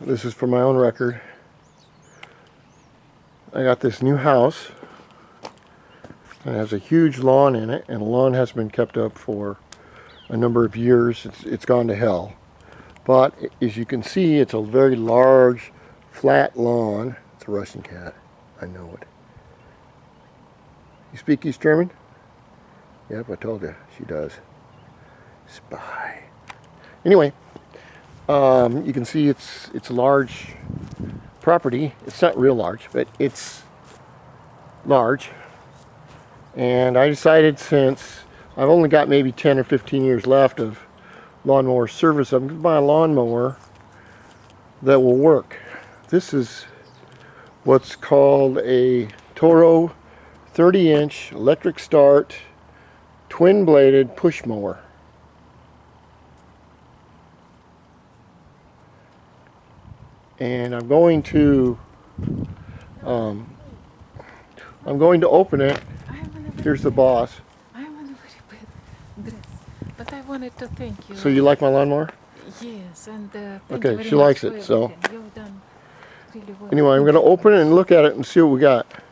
This is for my own record. I got this new house. It has a huge lawn in it, and the lawn has been kept up for a number of years. It's gone to hell. But as you can see, it's a very large, flat lawn. It's a Russian cat. I know it. You speak East German? Yep, I told you. She does. Spy. Anyway, you can see it's a large property. It's not real large, but it's large. And I decided, since I've only got maybe 10 or 15 years left of lawnmower service, I'm going to buy a lawnmower that will work. This is what's called a Toro 30-inch electric start twin-bladed push mower. And I'm going to open it. Here's the boss. I'm in a very bad dress, but I wanted to thank you. So you like my lawnmower? Yes, and thank Okay, you very she much likes for it, so. everything. You've done really well. Anyway, I'm going to open it and look at it and see what we got.